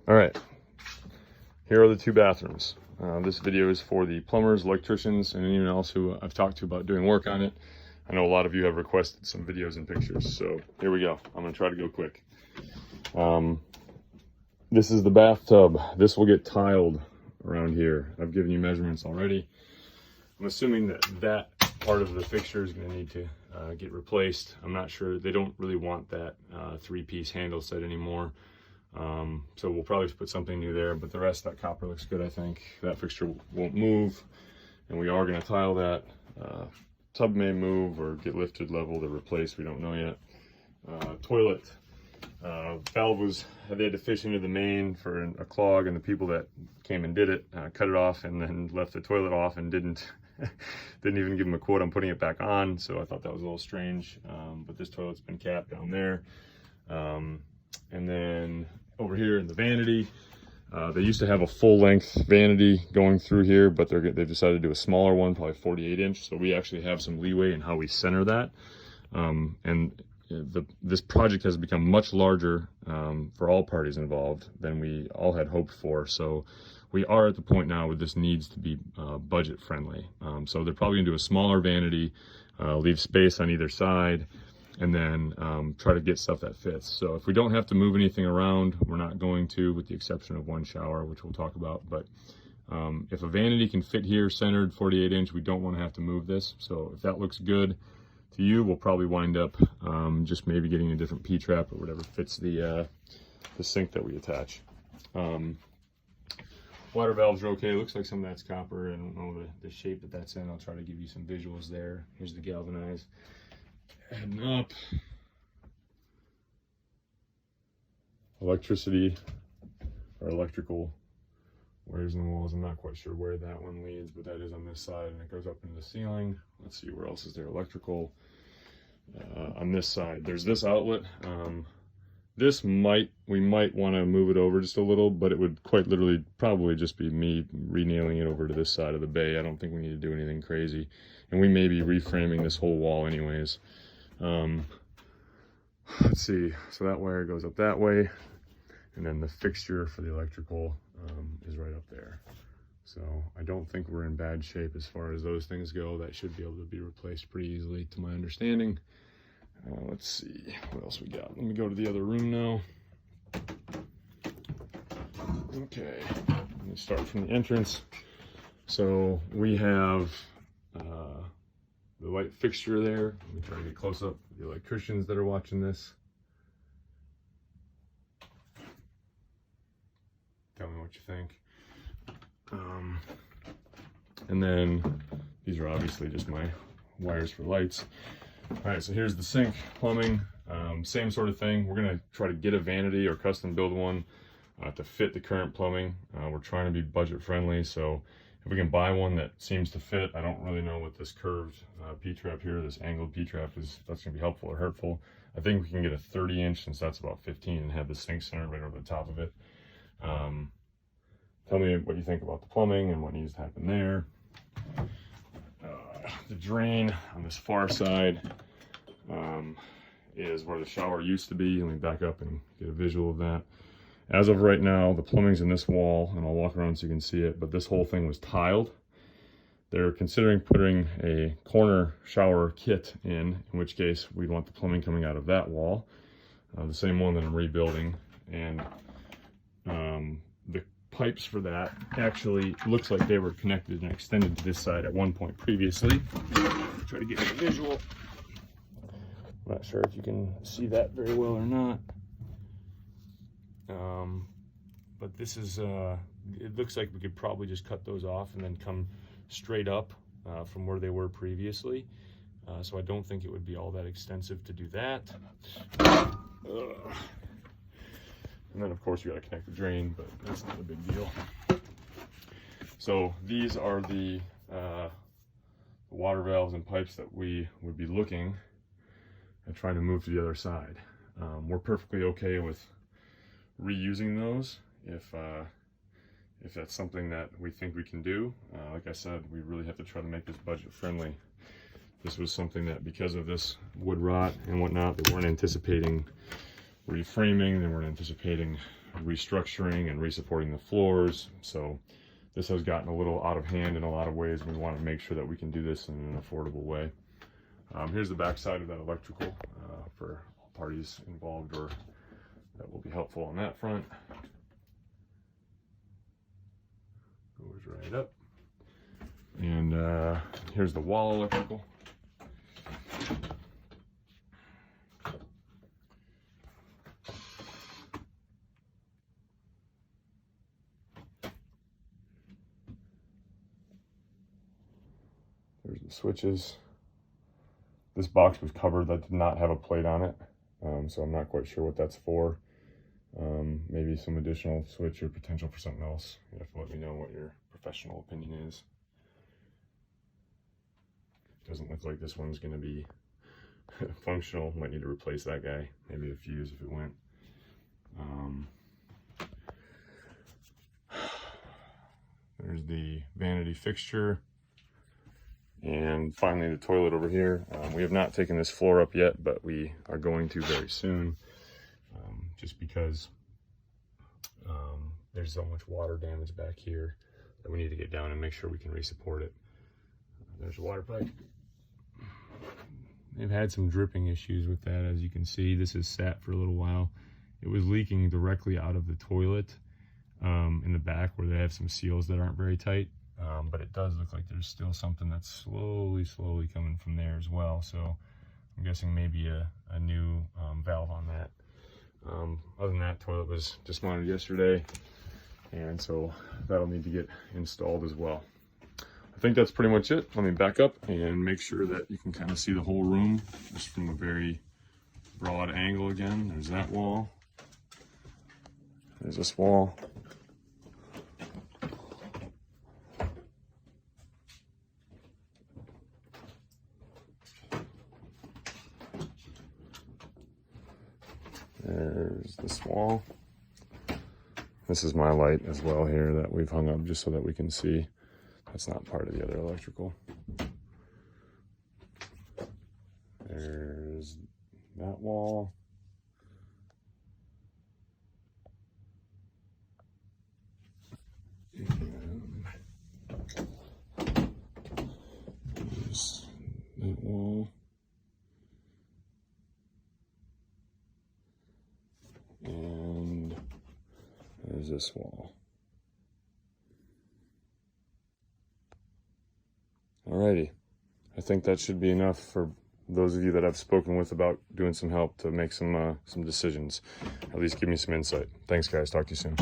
All right, here are the two bathrooms. This video is for the plumbers, electricians, and anyone else who I've talked to about doing work on it. I know a lot of you have requested some videos and pictures, so here we go. I'm gonna try to go quick. This is the bathtub. This will get tiled around here. I've given you measurements already. I'm assuming that that part of the fixture is gonna need to get replaced. I'm not sure. They don't really want that three-piece handle set anymore. So we'll probably put something new there, but the rest of that copper looks good, I think. That fixture won't move, and we are gonna tile that. Tub may move or get lifted, leveled, or replaced. We don't know yet. Toilet. Valve they had to fish into the main for a clog, and the people that came and did it cut it off and then left the toilet off and didn't even give them a quote on putting it back on. So I thought that was a little strange, but this toilet's been capped down there. And then over here in the vanity, they used to have a full-length vanity going through here, but they've decided to do a smaller one, probably 48-inch. So we actually have some leeway in how we center that. This project has become much larger for all parties involved than we all had hoped for. So we are at the point now where this needs to be budget friendly. So they're probably gonna do a smaller vanity, leave space on either side, and then try to get stuff that fits. So if we don't have to move anything around, we're not going to, with the exception of one shower, which we'll talk about. But if a vanity can fit here centered 48-inch, we don't want to have to move this. So if that looks good to you, we'll probably wind up just maybe getting a different P-trap or whatever fits the sink that we attach. Water valves are okay. It looks like some of that's copper. I don't know the shape that that's in. I'll try to give you some visuals there. Here's the galvanized. Heading up. Electricity or electrical wires in the walls. I'm not quite sure where that one leads, but that is on this side, and it goes up into the ceiling. Let's see, where else is there electrical? On this side, there's this outlet. We might want to move it over just a little, but it would quite literally probably just be me re-nailing it over to this side of the bay. I don't think we need to do anything crazy, and we may be reframing this whole wall anyways. Let's see, so that wire goes up that way, and then the fixture for the electrical is right up there. So I don't think we're in bad shape as far as those things go. That should be able to be replaced pretty easily to my understanding. Let's see what else we got. Let me go to the other room now. Okay, let me start from the entrance. So we have the light fixture there. Let me try to get close up for the electricians that are watching this. Tell me what you think. And then these are obviously just my wires for lights. All right, so here's the sink, plumbing, same sort of thing. We're gonna try to get a vanity or custom build one to fit the current plumbing. We're trying to be budget friendly, so if we can buy one that seems to fit. I don't really know what this curved P-trap here, this angled P-trap is, that's gonna be helpful or hurtful. I think we can get a 30-inch since that's about 15 and have the sink centered right over the top of it. Tell me what you think about the plumbing and what needs to happen there. The drain on this far side is where the shower used to be. Let me back up and get a visual of that. As of right now, the plumbing's in this wall, and I'll walk around so you can see it, but this whole thing was tiled. They're considering putting a corner shower kit in which case we'd want the plumbing coming out of that wall, the same one that I'm rebuilding. And the pipes for that actually looks like they were connected and extended to this side at one point previously. Try to get a visual. I'm not sure if you can see that very well or not. But this is, it looks like we could probably just cut those off and then come straight up from where they were previously. So I don't think it would be all that extensive to do that. And then of course you got to connect the drain, but that's not a big deal. So these are the water valves and pipes that we would be looking at trying to move to the other side. We're perfectly okay with reusing those if that's something that we think we can do. Like I said, we really have to try to make this budget friendly. This was something that, because of this wood rot and whatnot, they weren't anticipating reframing, then we're anticipating restructuring and resupporting the floors. So this has gotten a little out of hand in a lot of ways. We want to make sure that we can do this in an affordable way. Here's the back side of that electrical for all parties involved, or that will be helpful on that front. Goes right up. And here's the wall electrical. There's the switches. This box was covered, that did not have a plate on it, so I'm not quite sure what that's for. Maybe some additional switch or potential for something else. You have to let me know what your professional opinion is. Doesn't look like this one's going to be functional. Might need to replace that guy. Maybe a fuse if it went. There's the vanity fixture. And finally the toilet over here. We have not taken this floor up yet, but we are going to very soon. Just because there's so much water damage back here that we need to get down and make sure we can resupport it. There's a water pipe. They've had some dripping issues with that, as you can see. This has sat for a little while. It was leaking directly out of the toilet in the back where they have some seals that aren't very tight. But it does look like there's still something that's slowly coming from there as well. So I'm guessing maybe a new valve on that. Other than that, toilet was dismounted yesterday, and so that'll need to get installed as well. I think that's pretty much it. Let me back up and make sure that you can kind of see the whole room just from a very broad angle again. There's that wall. There's this wall. There's this wall. This is my light as well here that we've hung up just so that we can see. That's not part of the other electrical. There's that wall. And there's that wall. And there's this wall. Alrighty, I think that should be enough for those of you that I've spoken with about doing some help to make some decisions. At least give me some insight. Thanks guys, talk to you soon.